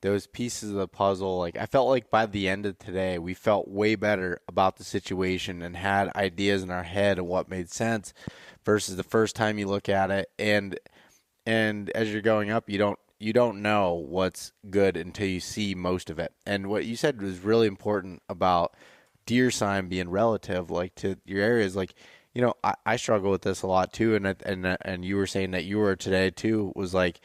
those pieces of the puzzle, like I felt like by the end of today, we felt way better about the situation and had ideas in our head of what made sense versus the first time you look at it. And as you're going up, you don't know what's good until you see most of it. And what you said was really important about deer sign being relative, like to your areas. Like, I struggle with this a lot too. And you were saying that you were today too, was like,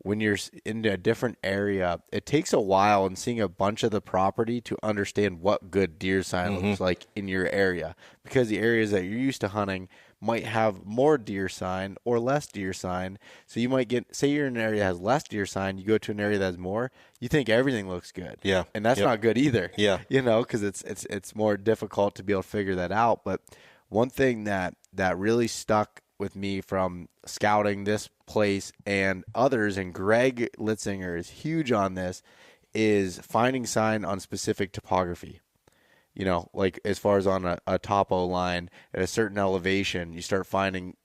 when you're in a different area, it takes a while and seeing a bunch of the property to understand what good deer sign looks like in your area, because the areas that you're used to hunting might have more deer sign or less deer sign. So you might say you're in an area that has less deer sign, you go to an area that has more, you think everything looks good. Yeah. And that's not good either. Yeah. Because it's more difficult to be able to figure that out. But one thing that really stuck with me from scouting this place and others, and Greg Litzinger is huge on this, is finding sign on specific topography. Like as far as on a topo line at a certain elevation, you're starting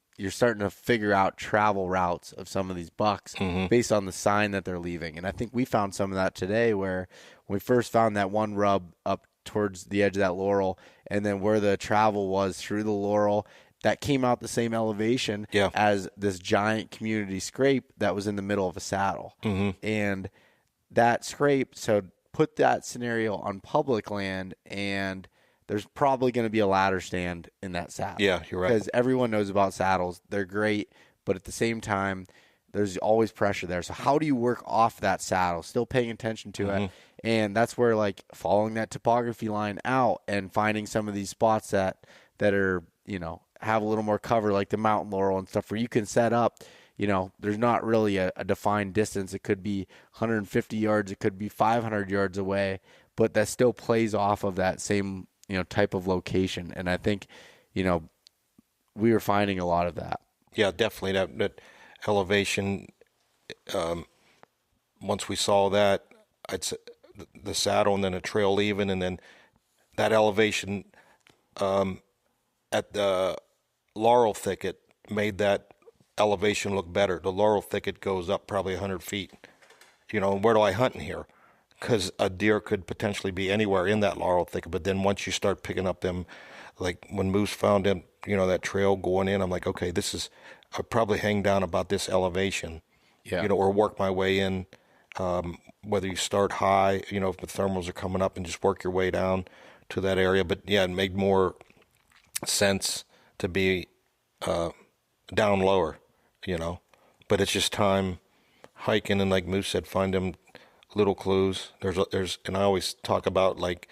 to figure out travel routes of some of these bucks based on the sign that they're leaving. And I think we found some of that today, where when we first found that one rub up towards the edge of that laurel, and then where the travel was through the laurel, that came out the same elevation as this giant community scrape that was in the middle of a saddle. And that scrape, so put that scenario on public land, and there's probably going to be a ladder stand in that saddle. Yeah, you're right. Because everyone knows about saddles. They're great, but at the same time, there's always pressure there. So how do you work off that saddle, still paying attention to it? And that's where, like, following that topography line out and finding some of these spots that are, have a little more cover, like the mountain laurel and stuff, where you can set up. There's not really a defined distance. It could be 150 yards. It could be 500 yards away, but that still plays off of that same, type of location. And I think, we were finding a lot of that. Yeah, definitely. That elevation, once we saw that, I'd say the saddle and then a trail leaving, and then that elevation at the laurel thicket made that elevation look better. The laurel thicket goes up probably 100 feet. Where do I hunt in here? Because a deer could potentially be anywhere in that laurel thicket. But then once you start picking up them, like when Moose found them, that trail going in, I'm like, okay, I'll probably hang down about this elevation, or work my way in. Whether you start high, if the thermals are coming up, and just work your way down to that area. But yeah, it made more sense to be down lower, but it's just time hiking, and like Moose said, find them little clues. And I always talk about, like,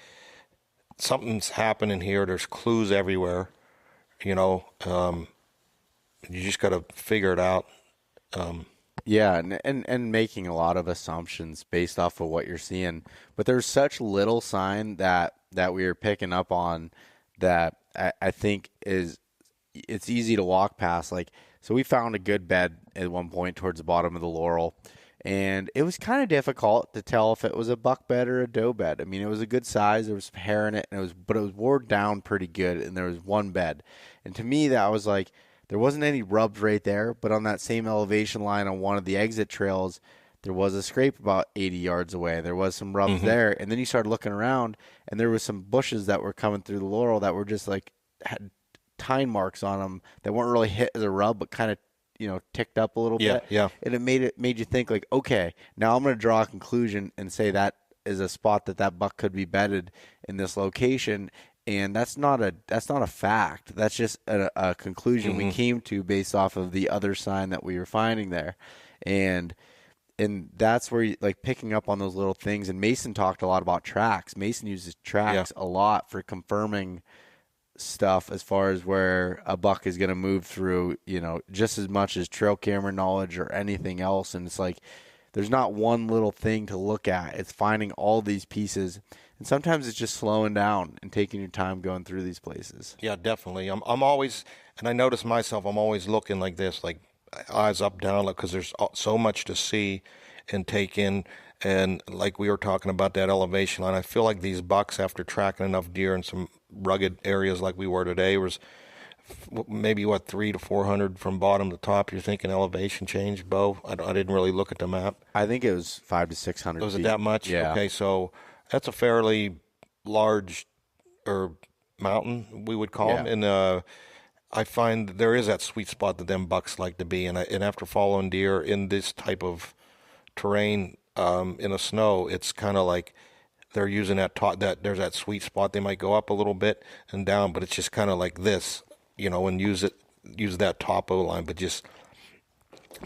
something's happening here. There's clues everywhere, you just got to figure it out. Yeah, and making a lot of assumptions based off of what you're seeing. But there's such little sign that we were picking up on that I think it's easy to walk past. Like, so we found a good bed at one point towards the bottom of the laurel, and it was kind of difficult to tell if it was a buck bed or a doe bed. I mean, it was a good size. There was some hair in it, but it was wore down pretty good, and there was one bed. And to me, that was like, there wasn't any rubs right there, but on that same elevation line on one of the exit trails, there was a scrape about 80 yards away. There was some rubs there, and then you started looking around, and there was some bushes that were coming through the laurel that were just like had tine marks on them that weren't really hit as a rub, but kind of ticked up a little bit. Yeah. And it made you think, like, okay, now I'm going to draw a conclusion and say that is a spot that buck could be bedded in this location. And that's not a fact. That's just a conclusion we came to based off of the other sign that we were finding there. And that's where you, like, picking up on those little things. And Mason talked a lot about tracks. Mason uses tracks a lot for confirming stuff as far as where a buck is going to move through, just as much as trail camera knowledge or anything else. And it's like, there's not one little thing to look at. It's finding all these pieces. And sometimes it's just slowing down and taking your time going through these places. Yeah, definitely. I'm always, and I notice myself, I'm always looking like this, like eyes up, down, because there's so much to see and take in. And like we were talking about that elevation line, I feel like these bucks, after tracking enough deer in some rugged areas like we were today, was maybe what 300 to 400 from bottom to top. You're thinking elevation change, Bo? I didn't really look at the map. I think it was 500 to 600 Was it feet. that much? Yeah. Okay, so that's a fairly large or mountain, we would call them. Yeah. And I find there is that sweet spot that them bucks like to be. And after following deer in this type of terrain, in the snow, it's kind of like they're using that there's that sweet spot. They might go up a little bit and down, but it's just kind of like this, and use that topo line, but just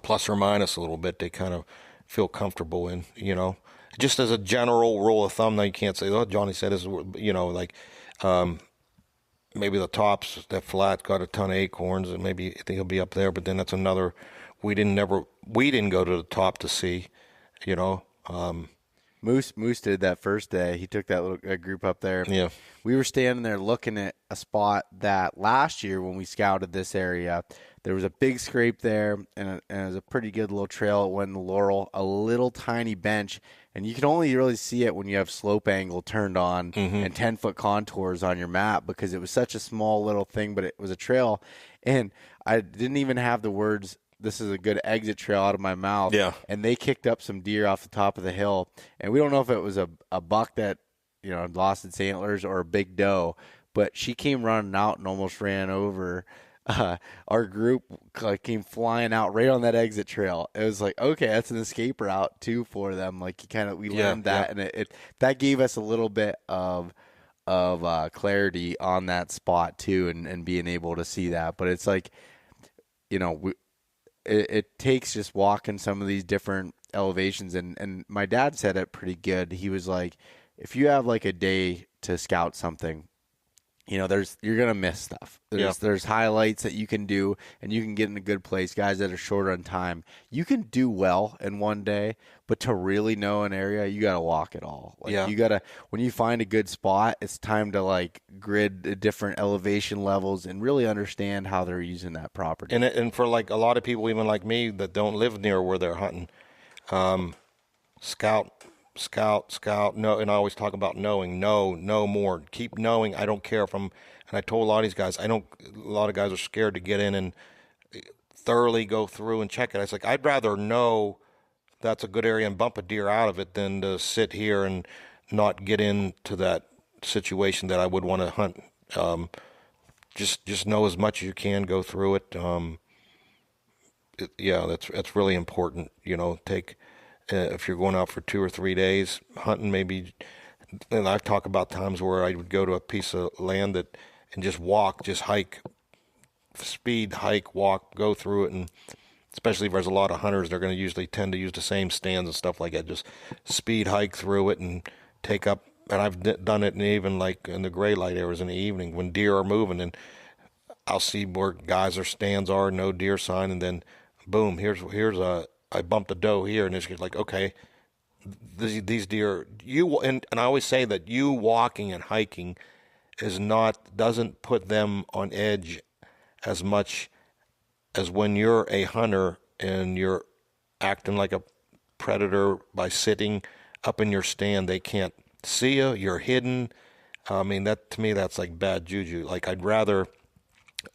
plus or minus a little bit. They kind of feel comfortable in. Just as a general rule of thumb. Now you can't say, oh, Johnny said this, like maybe the tops, that flat got a ton of acorns, and maybe he'll be up there. But then that's another. We didn't go to the top to see, you know. Moose did that first day. He took that little group up there. Yeah. We were standing there looking at a spot that last year when we scouted this area, there was a big scrape there, and it was a pretty good little trail. It went in the Laurel, a little tiny bench, and you can only really see it when you have slope angle turned on and 10-foot contours on your map because it was such a small little thing, but it was a trail. And I didn't even have the words, "This is a good exit trail," out of my mouth. Yeah. And they kicked up some deer off the top of the hill. And we don't know if it was a buck that, lost its antlers or a big doe, but she came running out and almost ran over our group. Came flying out right on that exit trail. It was like, okay, that's an escape route too for them. Like we learned that, and it that gave us a little bit of clarity on that spot too, and being able to see that. But it's like, it takes just walking some of these different elevations, and my dad said it pretty good. He was like, if you have like a day to scout something, you're gonna miss stuff. There's highlights that you can do, and you can get in a good place. Guys that are shorter on time, you can do well in one day, but to really know an area, you gotta walk it all. You gotta, when you find a good spot, it's time to like grid the different elevation levels and really understand how they're using that property. And for like a lot of people, even like me, that don't live near where they're hunting, scout. No, and I always talk about knowing. No more. Keep knowing. I don't care and I told a lot of these guys, a lot of guys are scared to get in and thoroughly go through and check it. I was like, I'd rather know that's a good area and bump a deer out of it than to sit here and not get into that situation that I would want to hunt. Just know as much as you can, go through it. That's really important. Take. If you're going out for 2 or 3 days hunting, maybe, and I've talked about times where I would go to a piece of land and just walk, just hike, speed, hike, walk, go through it, and especially if there's a lot of hunters, they're going to usually tend to use the same stands and stuff like that. Just speed, hike through it, and take up. And I've done it, and even like in the gray light areas in the evening when deer are moving, and I'll see where guys or stands are, no deer sign, and then boom, here's I bumped a doe here, and it's like, okay, these deer, and I always say that you walking and hiking doesn't put them on edge as much as when you're a hunter and you're acting like a predator by sitting up in your stand. They can't see you, you're hidden. I mean, that to me, that's like bad juju. Like, I'd rather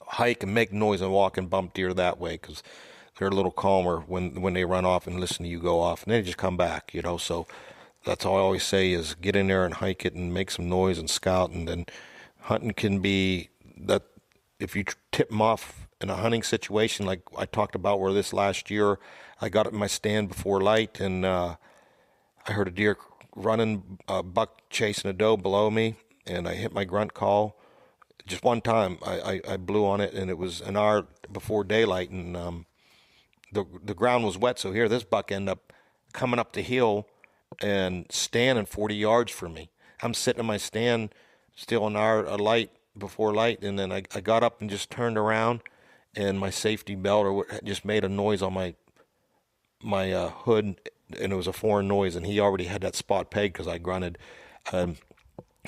hike and make noise and walk and bump deer that way, because they're a little calmer when they run off and listen to you go off, and then they just come back, So that's all I always say is get in there and hike it and make some noise and scout. And then hunting can be that if you tip them off in a hunting situation, like I talked about where this last year I got up in my stand before light, and I heard a deer running, a buck chasing a doe below me, and I hit my grunt call. Just one time I blew on it, and it was an hour before daylight, and the ground was wet, so here this buck ended up coming up the hill and standing 40 yards from me. I'm sitting in my stand, still an hour before light, and then I got up and just turned around, and my safety belt just made a noise on my hood, and it was a foreign noise, and he already had that spot pegged because I grunted.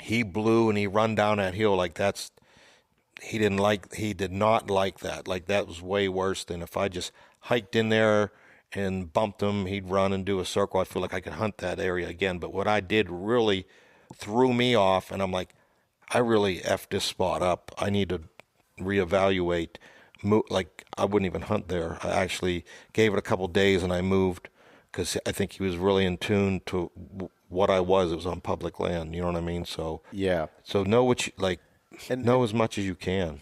He blew and he run down that hill like that's. He did not like that. Like, that was way worse than if I just hiked in there and bumped him. He'd run and do a circle. I feel like I could hunt that area again. But what I did really threw me off, and I'm like, I really effed this spot up. I need to reevaluate. Like I wouldn't even hunt there. I actually gave it a couple days and I moved because I think he was really in tune to what I was. It was on public land. You know what I mean? So Yeah. know what you like. And Know as much as you can.